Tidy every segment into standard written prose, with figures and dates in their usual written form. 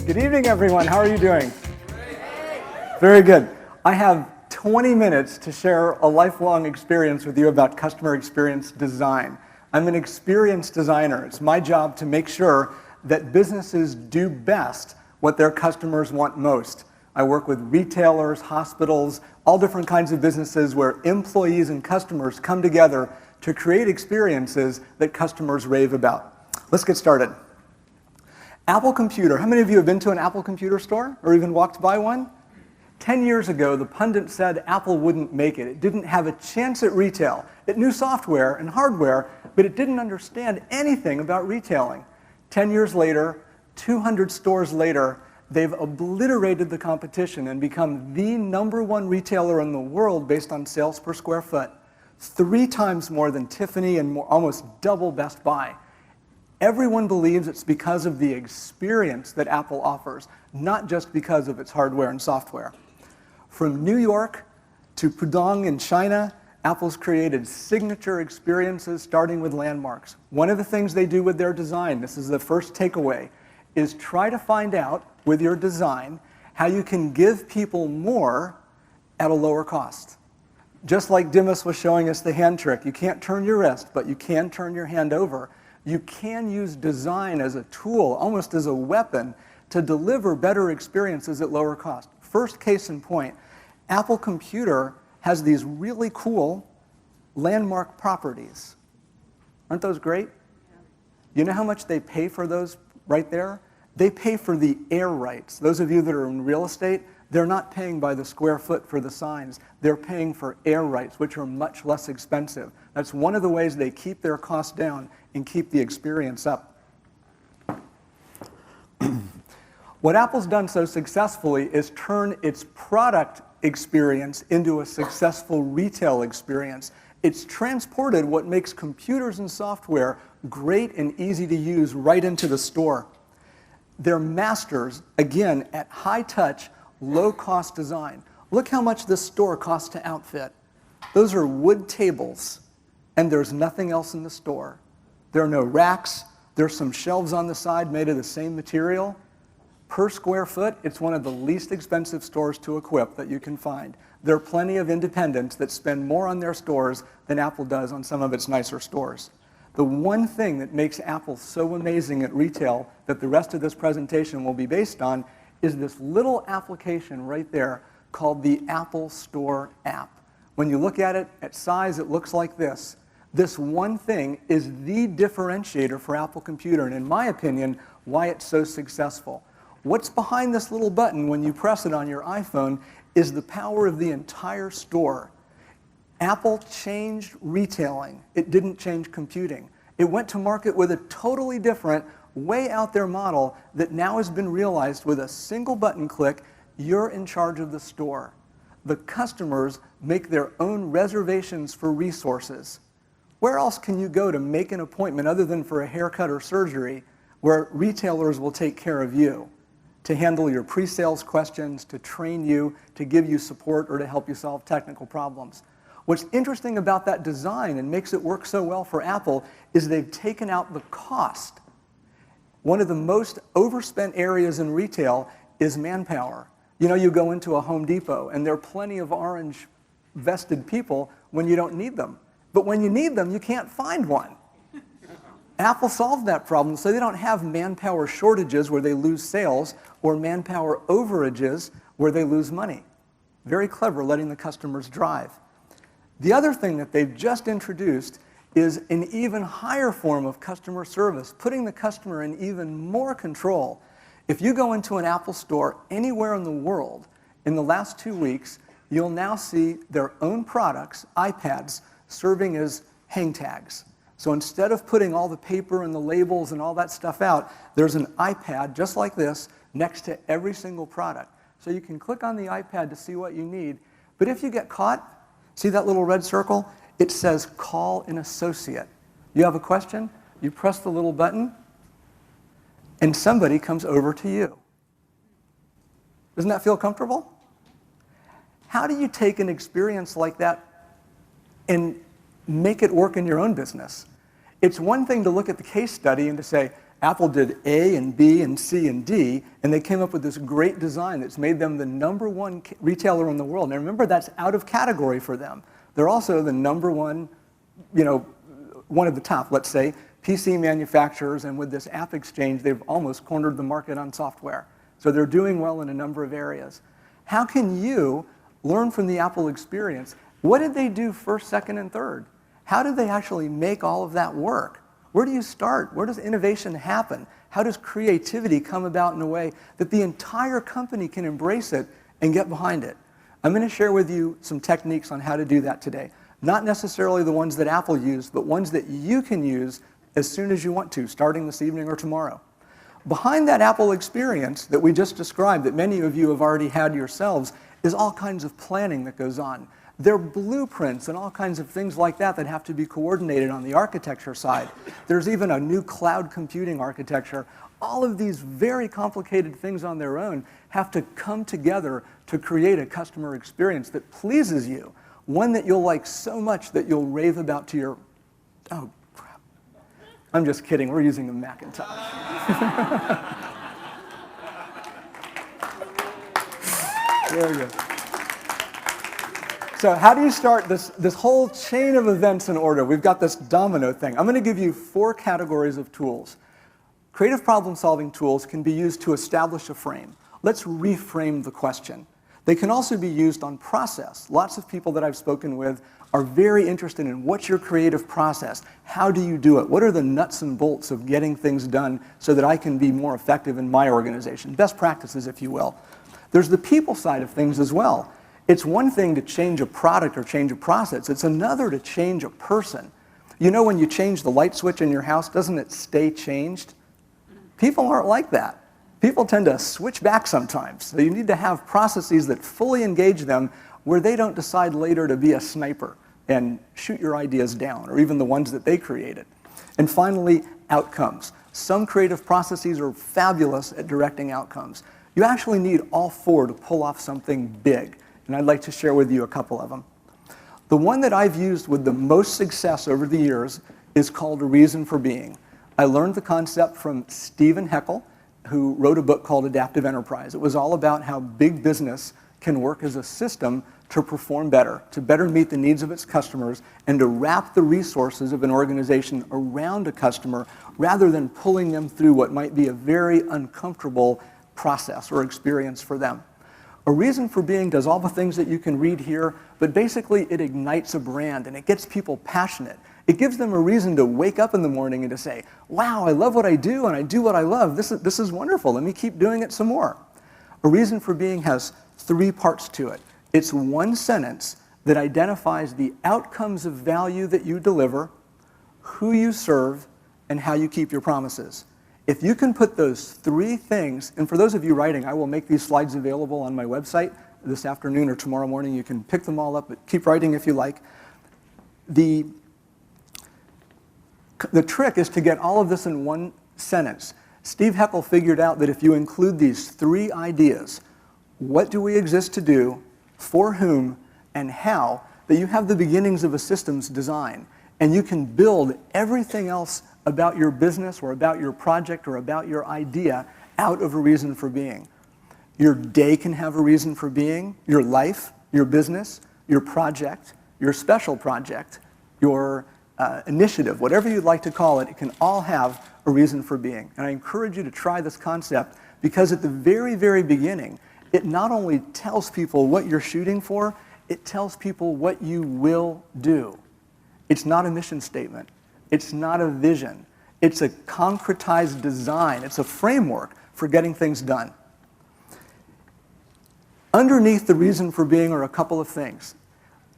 Good evening, everyone. How are you doing? Very good. I have 20 minutes to share a lifelong experience with you about customer experience design. I'm an experienced designer. It's my job to make sure that businesses do best what their customers want most. I work with retailers, hospitals, all different kinds of businesses where employees and customers come together to create experiences that customers rave about. Let's get started. Apple Computer. How many of you have been to an Apple Computer store or even walked by one? 10 years ago, the pundit said Apple wouldn't make it. It didn't have a chance at retail. It knew software and hardware, but it didn't understand anything about retailing. 10 years later, 200 stores later, they've obliterated the competition and become the #1 retailer in the world based on sales per square foot. 3 times more than Tiffany and almost double Best Buy. Everyone believes it's because of the experience that Apple offers, not just because of its hardware and software. From New York to Pudong in China, Apple's created signature experiences starting with landmarks. One of the things they do with their design, this is the first takeaway, is try to find out with your design how you can give people more at a lower cost. Just like Dimas was showing us the hand trick, you can't turn your wrist, but you can turn your hand over. You can use design as a tool, almost as a weapon, to deliver better experiences at lower cost. First case in point, Apple Computer has these really cool landmark properties. Aren't those great? You know how much they pay for those right there? They pay for the air rights. Those of you that are in real estate, they're not paying by the square foot for the signs. They're paying for air rights, which are much less expensive. That's one of the ways they keep their costs down and keep the experience up. What Apple's done so successfully is turn its product experience into a successful retail experience. It's transported what makes computers and software great and easy to use right into the store. They're masters, again, at high-touch, low-cost design. Look how much this store costs to outfit. Those are wood tables, and there's nothing else in the store. There are no racks. There's some shelves on the side made of the same material. Per square foot, it's one of the least expensive stores to equip that you can find. There are plenty of independents that spend more on their stores than Apple does on some of its nicer stores. The one thing that makes Apple so amazing at retail that the rest of this presentation will be based on is this little application right there called the Apple Store app. When you look at it at size, it looks like this. This one thing is the differentiator for Apple Computer, and in my opinion, why it's so successful. What's behind this little button when you press it on your iPhone is the power of the entire store. Apple changed retailing. It didn't change computing. It went to market with a totally different, way out there model that now has been realized with a single button click. You're in charge of the store. The customers make their own reservations for resources. Where else can you go to make an appointment other than for a haircut or surgery where retailers will take care of you, to handle your pre-sales questions, to train you, to give you support, or to help you solve technical problems? What's interesting about that design and makes it work so well for Apple is they've taken out the cost. One of the most overspent areas in retail is manpower. You know, you go into a Home Depot and there are plenty of orange vested people when you don't need them. But when you need them, you can't find one. Apple solved that problem, so they don't have manpower shortages where they lose sales or manpower overages where they lose money. Very clever, letting the customers drive. The other thing that they've just introduced is an even higher form of customer service, putting the customer in even more control. If you go into an Apple store anywhere in the world in the last 2 weeks, you'll now see their own products, iPads, serving as hang tags. So instead of putting all the paper and the labels and all that stuff out, there's an iPad just like this next to every single product. So you can click on the iPad to see what you need. But if you get caught, see that little red circle? It says call an associate. You have a question, you press the little button, and somebody comes over to you. Doesn't that feel comfortable? How do you take an experience like that and make it work in your own business? It's one thing to look at the case study and to say, Apple did A and B and C and D, and they came up with this great design that's made them the #1 retailer in the world. Now remember, that's out of category for them. They're also the #1, one of the top, let's say, PC manufacturers, and with this app exchange, they've almost cornered the market on software. So they're doing well in a number of areas. How can you learn from the Apple experience? What did they do first, second, and third? How did they actually make all of that work? Where do you start? Where does innovation happen? How does creativity come about in a way that the entire company can embrace it and get behind it? I'm going to share with you some techniques on how to do that today. Not necessarily the ones that Apple used, but ones that you can use as soon as you want to, starting this evening or tomorrow. Behind that Apple experience that we just described, that many of you have already had yourselves, is all kinds of planning that goes on. There are blueprints and all kinds of things like that that have to be coordinated on the architecture side. There's even a new cloud computing architecture. All of these very complicated things on their own have to come together to create a customer experience that pleases you, one that you'll like so much that you'll rave about to your, oh crap. I'm just kidding, we're using a Macintosh. There we go. So how do you start this whole chain of events in order? We've got this domino thing. I'm going to give you 4 categories of tools. Creative problem-solving tools can be used to establish a frame. Let's reframe the question. They can also be used on process. Lots of people that I've spoken with are very interested in what's your creative process? How do you do it? What are the nuts and bolts of getting things done so that I can be more effective in my organization? Best practices, if you will. There's the people side of things as well. It's one thing to change a product or change a process. It's another to change a person. You know, when you change the light switch in your house, doesn't it stay changed? People aren't like that. People tend to switch back sometimes. So you need to have processes that fully engage them where they don't decide later to be a sniper and shoot your ideas down, or even the ones that they created. And finally, outcomes. Some creative processes are fabulous at directing outcomes. You actually need all 4 to pull off something big. And I'd like to share with you a couple of them. The one that I've used with the most success over the years is called A Reason for Being. I learned the concept from Stephen Heckel, who wrote a book called Adaptive Enterprise. It was all about how big business can work as a system to perform better, to better meet the needs of its customers, and to wrap the resources of an organization around a customer rather than pulling them through what might be a very uncomfortable process or experience for them. A Reason for Being does all the things that you can read here, but basically it ignites a brand and it gets people passionate. It gives them a reason to wake up in the morning and to say, wow, I love what I do and I do what I love. This is wonderful. Let me keep doing it some more. A Reason for Being has 3 parts to it. It's one sentence that identifies the outcomes of value that you deliver, who you serve, and how you keep your promises. If you can put those 3 things, and for those of you writing, I will make these slides available on my website this afternoon or tomorrow morning. You can pick them all up, but keep writing if you like. The trick is to get all of this in one sentence. Steve Heckel figured out that if you include these 3 ideas, what do we exist to do, for whom, and how, that you have the beginnings of a systems design. And you can build everything else about your business or about your project or about your idea out of a reason for being. Your day can have a reason for being, your life, your business, your project, your special project, your initiative, whatever you'd like to call it, it can all have a reason for being. And I encourage you to try this concept because at the very, very beginning, it not only tells people what you're shooting for, it tells people what you will do. It's not a mission statement. It's not a vision. It's a concretized design. It's a framework for getting things done. Underneath the reason for being are a couple of things.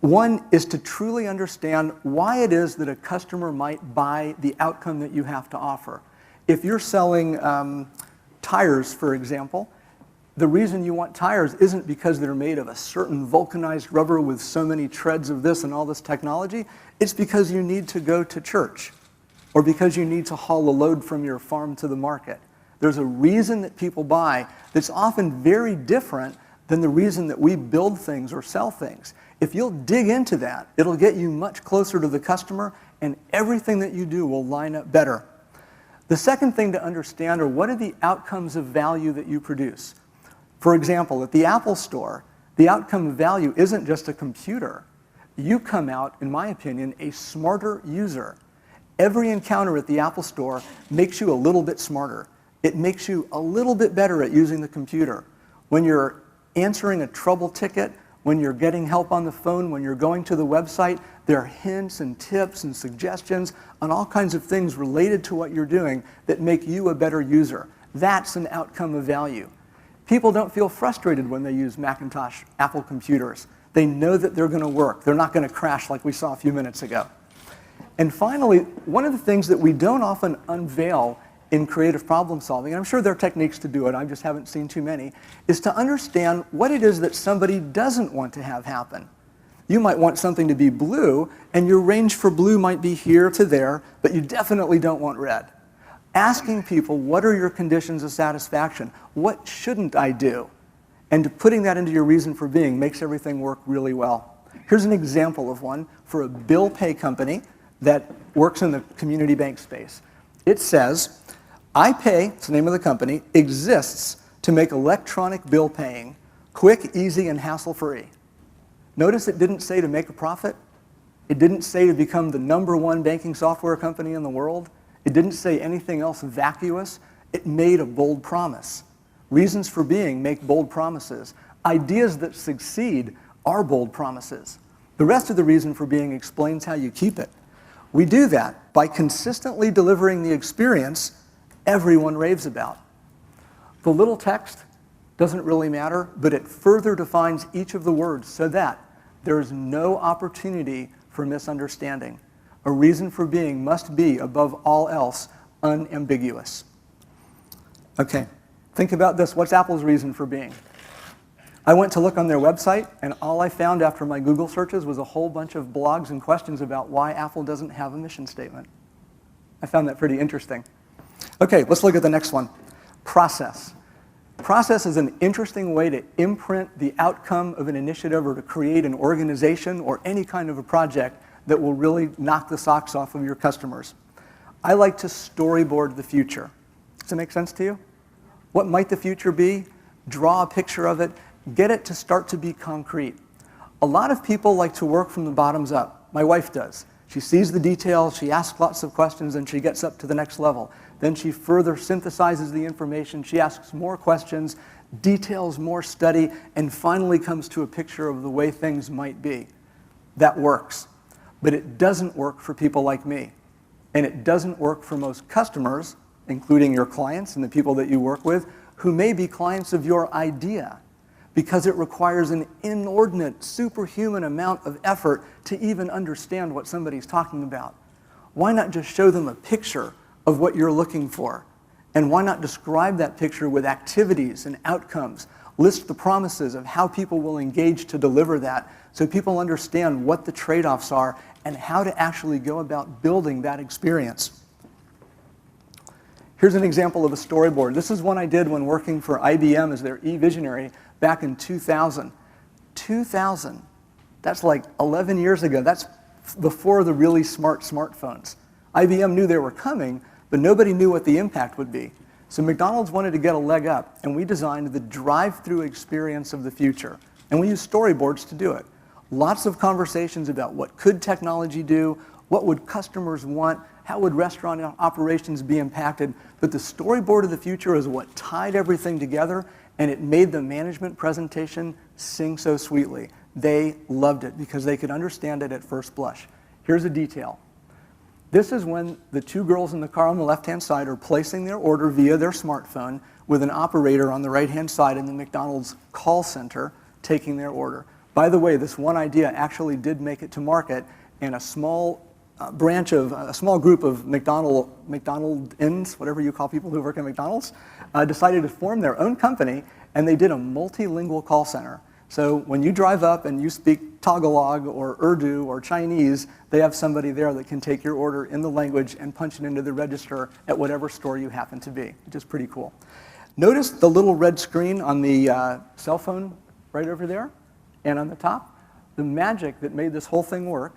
One is to truly understand why it is that a customer might buy the outcome that you have to offer. If you're selling tires, for example, the reason you want tires isn't because they're made of a certain vulcanized rubber with so many treads of this and all this technology. It's because you need to go to church or because you need to haul a load from your farm to the market. There's a reason that people buy that's often very different than the reason that we build things or sell things. If you'll dig into that, it'll get you much closer to the customer and everything that you do will line up better. The second thing to understand are what are the outcomes of value that you produce. For example, at the Apple Store, the outcome of value isn't just a computer. You come out, in my opinion, a smarter user. Every encounter at the Apple Store makes you a little bit smarter. It makes you a little bit better at using the computer. When you're answering a trouble ticket, when you're getting help on the phone, when you're going to the website, there are hints and tips and suggestions on all kinds of things related to what you're doing that make you a better user. That's an outcome of value. People don't feel frustrated when they use Macintosh, Apple computers. They know that they're going to work. They're not going to crash like we saw a few minutes ago. And finally, one of the things that we don't often unveil in creative problem solving, and I'm sure there are techniques to do it, I just haven't seen too many, is to understand what it is that somebody doesn't want to have happen. You might want something to be blue, and your range for blue might be here to there, but you definitely don't want red. Asking people, what are your conditions of satisfaction? What shouldn't I do? And putting that into your reason for being makes everything work really well. Here's an example of one for a bill pay company that works in the community bank space. It says, iPay, it's the name of the company, exists to make electronic bill paying quick, easy, and hassle-free. Notice it didn't say to make a profit. It didn't say to become the #1 banking software company in the world. It didn't say anything else vacuous. It made a bold promise. Reasons for being make bold promises. Ideas that succeed are bold promises. The rest of the reason for being explains how you keep it. We do that by consistently delivering the experience everyone raves about. The little text doesn't really matter, but it further defines each of the words so that there is no opportunity for misunderstanding. A reason for being must be, above all else, unambiguous. Okay, think about this. What's Apple's reason for being? I went to look on their website, and all I found after my Google searches was a whole bunch of blogs and questions about why Apple doesn't have a mission statement. I found that pretty interesting. Okay, let's look at the next one. Process. Process is an interesting way to imprint the outcome of an initiative or to create an organization or any kind of a project that will really knock the socks off of your customers. I like to storyboard the future. Does that make sense to you? What might the future be? Draw a picture of it. Get it to start to be concrete. A lot of people like to work from the bottoms up. My wife does. She sees the details, she asks lots of questions, and she gets up to the next level. Then she further synthesizes the information, she asks more questions, details more study, and finally comes to a picture of the way things might be. That works. But it doesn't work for people like me. And it doesn't work for most customers, including your clients and the people that you work with, who may be clients of your idea, because it requires an inordinate, superhuman amount of effort to even understand what somebody's talking about. Why not just show them a picture of what you're looking for? And why not describe that picture with activities and outcomes? List the promises of how people will engage to deliver that so people understand what the trade-offs are and how to actually go about building that experience. Here's an example of a storyboard. This is one I did when working for IBM as their e-visionary back in 2000. 2000, that's like 11 years ago. That's before the really smart smartphones. IBM knew they were coming, but nobody knew what the impact would be. So McDonald's wanted to get a leg up, and we designed the drive-through experience of the future. And we used storyboards to do it. Lots of conversations about what could technology do, what would customers want, how would restaurant operations be impacted. But the storyboard of the future is what tied everything together, and it made the management presentation sing so sweetly. They loved it because they could understand it at first blush. Here's a detail. This is when the two girls in the car on the left-hand side are placing their order via their smartphone with an operator on the right-hand side in the McDonald's call center taking their order. By the way, this one idea actually did make it to market, and a small a small group of McDonald's, whatever you call people who work at McDonald's, decided to form their own company, and they did a multilingual call center. So when you drive up and you speak Tagalog or Urdu or Chinese, they have somebody there that can take your order in the language and punch it into the register at whatever store you happen to be, which is pretty cool. Notice the little red screen on the cell phone right over there and on the top? The magic that made this whole thing work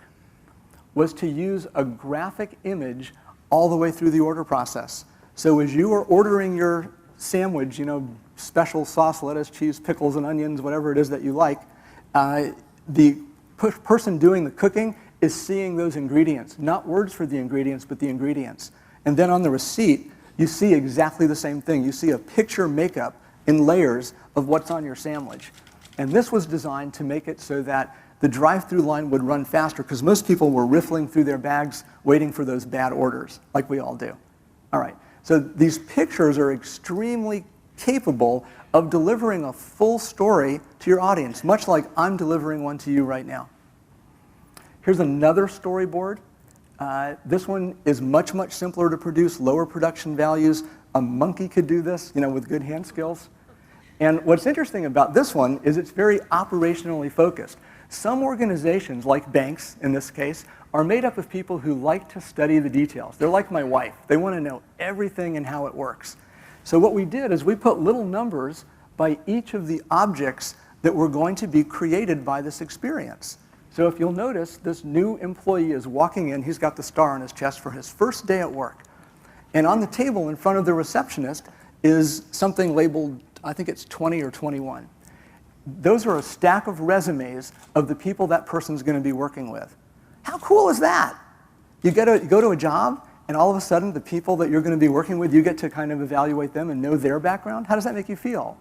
was to use a graphic image all the way through the order process. So as you are ordering your sandwich, you know, special sauce, lettuce, cheese, pickles, and onions, whatever it is that you like, the person doing the cooking is seeing those ingredients, not words for the ingredients, but the ingredients. And then on the receipt, you see exactly the same thing. You see a picture makeup in layers of what's on your sandwich. And this was designed to make it so that the drive-through line would run faster, because most people were riffling through their bags waiting for those bad orders, like we all do. All right, so these pictures are extremely capable of delivering a full story to your audience, much like I'm delivering one to you right now. Here's another storyboard. This one is much, much simpler to produce, lower production values. A monkey could do this, you know, with good hand skills. And what's interesting about this one is it's very operationally focused. Some organizations, like banks in this case, are made up of people who like to study the details. They're like my wife. They want to know everything and how it works. So what we did is we put little numbers by each of the objects that were going to be created by this experience. So if you'll notice, this new employee is walking in. He's got the star on his chest for his first day at work. And on the table in front of the receptionist is something labeled, I think it's 20 or 21. Those are a stack of resumes of the people that person's going to be working with. How cool is that? You go to a job, and all of a sudden, the people that you're going to be working with, you get to kind of evaluate them and know their background. How does that make you feel?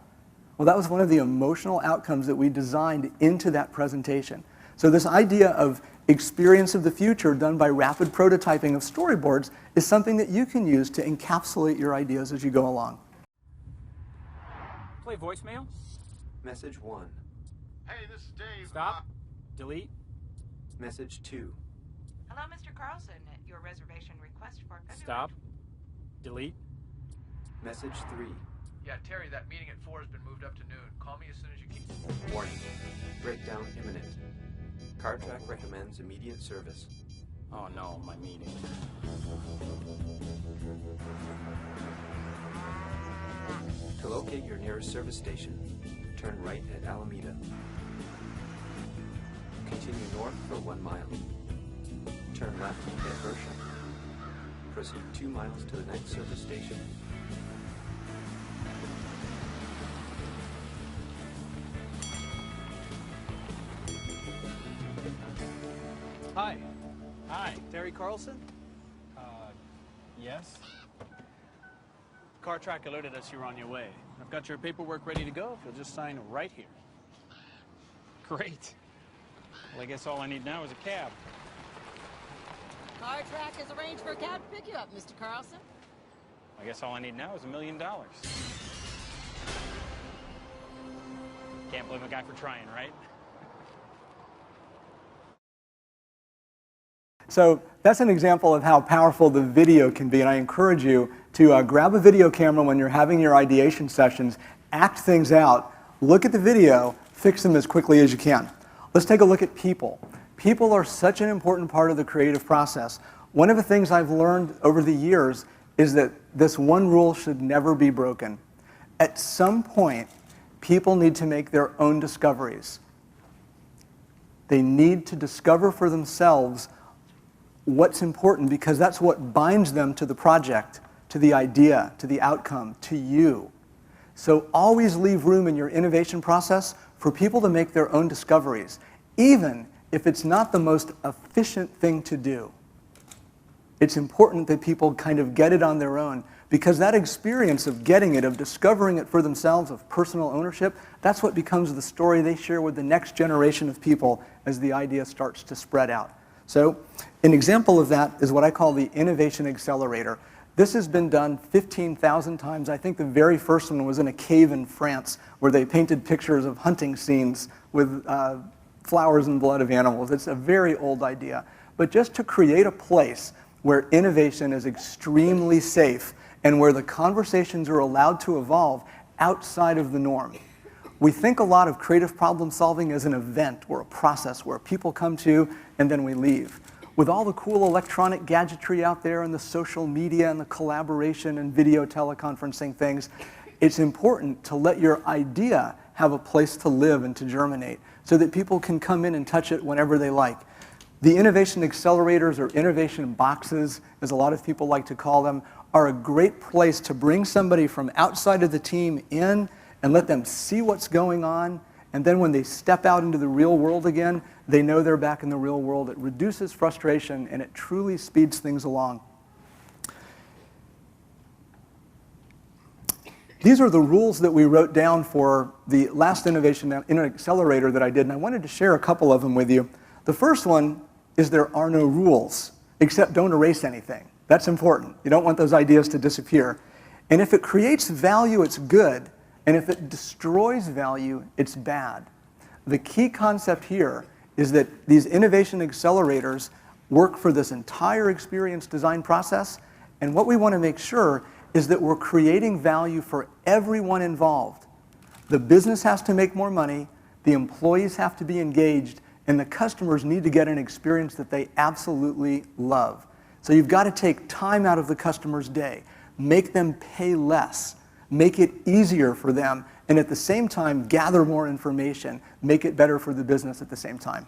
Well, that was one of the emotional outcomes that we designed into that presentation. So this idea of experience of the future done by rapid prototyping of storyboards is something that you can use to encapsulate your ideas as you go along. Play voicemail. Message 1. Hey, this is Dave. Stop. Delete. Message 2. Hello, Mr. Carlson. Your reservation request for February. Stop. Delete. Message 3. Yeah, Terry, that meeting at 4 has been moved up to noon. Call me as soon as you can. Warning. Breakdown imminent. CarTrack recommends immediate service. Oh no, my meeting. To locate your nearest service station, turn right at Alameda. Continue north for 1 mile. Turn left at Hersham. Proceed 2 miles to the next service station. Hi, Hi. Terry Carlson. Yes? CarTrack alerted us you were on your way. I've got your paperwork ready to go if you'll just sign right here. Great. Well, I guess all I need now is a cab. CarTrack has arranged for a cab to pick you up, Mr. Carlson. I guess all I need now is $1 million. Can't blame a guy for trying, right? So that's an example of how powerful the video can be, and I encourage you to grab a video camera when you're having your ideation sessions, act things out, look at the video, fix them as quickly as you can. Let's take a look at people. People are such an important part of the creative process. One of the things I've learned over the years is that this one rule should never be broken. At some point, people need to make their own discoveries. They need to discover for themselves what's important, because that's what binds them to the project, to the idea, to the outcome, to you. So always leave room in your innovation process for people to make their own discoveries, even if it's not the most efficient thing to do. It's important that people kind of get it on their own, because that experience of getting it, of discovering it for themselves, of personal ownership, that's what becomes the story they share with the next generation of people as the idea starts to spread out. So an example of that is what I call the innovation accelerator. This has been done 15,000 times. I think the very first one was in a cave in France where they painted pictures of hunting scenes with flowers and blood of animals. It's a very old idea. But just to create a place where innovation is extremely safe and where the conversations are allowed to evolve outside of the norm. We think a lot of creative problem solving as an event or a process where people come to and then we leave. With all the cool electronic gadgetry out there and the social media and the collaboration and video teleconferencing things, it's important to let your idea have a place to live and to germinate so that people can come in and touch it whenever they like. The innovation accelerators, or innovation boxes, as a lot of people like to call them, are a great place to bring somebody from outside of the team in and let them see what's going on. And then when they step out into the real world again, they know they're back in the real world. It reduces frustration, and it truly speeds things along. These are the rules that we wrote down for the last innovation accelerator that I did, and I wanted to share a couple of them with you. The first one is there are no rules, except don't erase anything. That's important. You don't want those ideas to disappear. And if it creates value, it's good. And if it destroys value, it's bad. The key concept here is that these innovation accelerators work for this entire experience design process. And what we want to make sure is that we're creating value for everyone involved. The business has to make more money, the employees have to be engaged, and the customers need to get an experience that they absolutely love. So you've got to take time out of the customer's day, make them pay less, make it easier for them, and at the same time, gather more information, make it better for the business at the same time.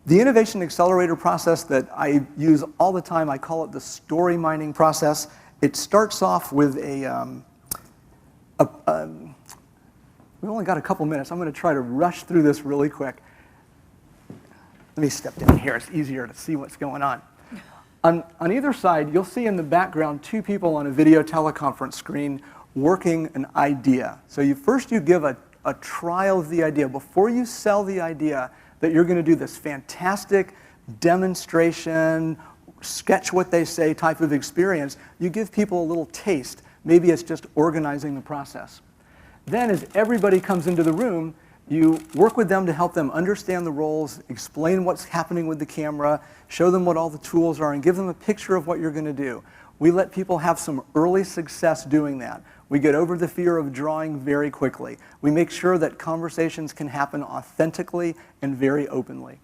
The innovation accelerator process that I use all the time, I call it the story mining process. It starts off with we've only got a couple minutes. I'm going to try to rush through this really quick. Let me step down here. It's easier to see what's going on. On either side, you'll see in the background two people on a video teleconference screen working an idea. So first you give a trial of the idea. Before you sell the idea that you're going to do this fantastic demonstration, sketch what they say type of experience, you give people a little taste. Maybe it's just organizing the process. Then as everybody comes into the room, you work with them to help them understand the roles, explain what's happening with the camera, show them what all the tools are, and give them a picture of what you're going to do. We let people have some early success doing that. We get over the fear of drawing very quickly. We make sure that conversations can happen authentically and very openly.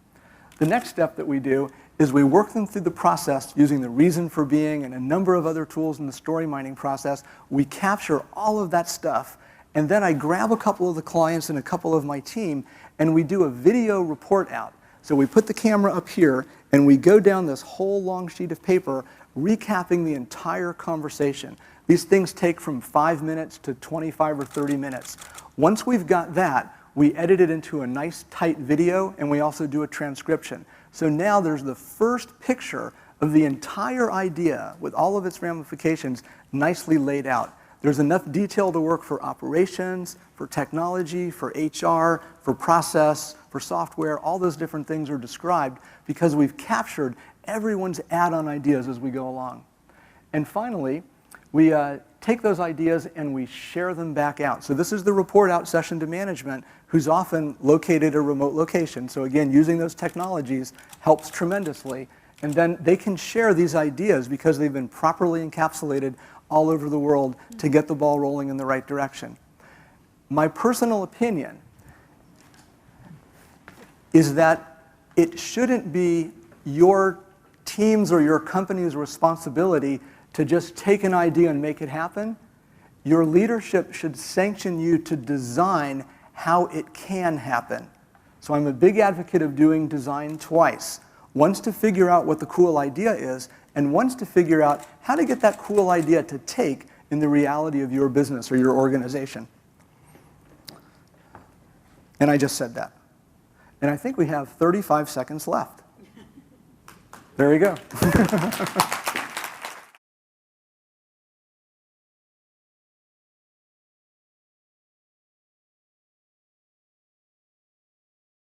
The next step that we do is we work them through the process using the reason for being and a number of other tools in the story mining process. We capture all of that stuff, and then I grab a couple of the clients and a couple of my team, and we do a video report out. So we put the camera up here, and we go down this whole long sheet of paper, recapping the entire conversation. These things take from 5 minutes to 25 or 30 minutes. Once we've got that, we edit it into a nice tight video, and we also do a transcription. So now there's the first picture of the entire idea with all of its ramifications nicely laid out. There's enough detail to work for operations, for technology, for HR, for process, for software. All those different things are described because we've captured everyone's add-on ideas as we go along. And finally, we take those ideas and we share them back out. So this is the report out session to management, who's often located at a remote location. So again, using those technologies helps tremendously. And then they can share these ideas because they've been properly encapsulated all over the world to get the ball rolling in the right direction. My personal opinion is that it shouldn't be your team's or your company's responsibility to just take an idea and make it happen. Your leadership should sanction you to design how it can happen. So I'm a big advocate of doing design twice. Once to figure out what the cool idea is, and once to figure out how to get that cool idea to take in the reality of your business or your organization. And I just said that. And I think we have 35 seconds left. There you go.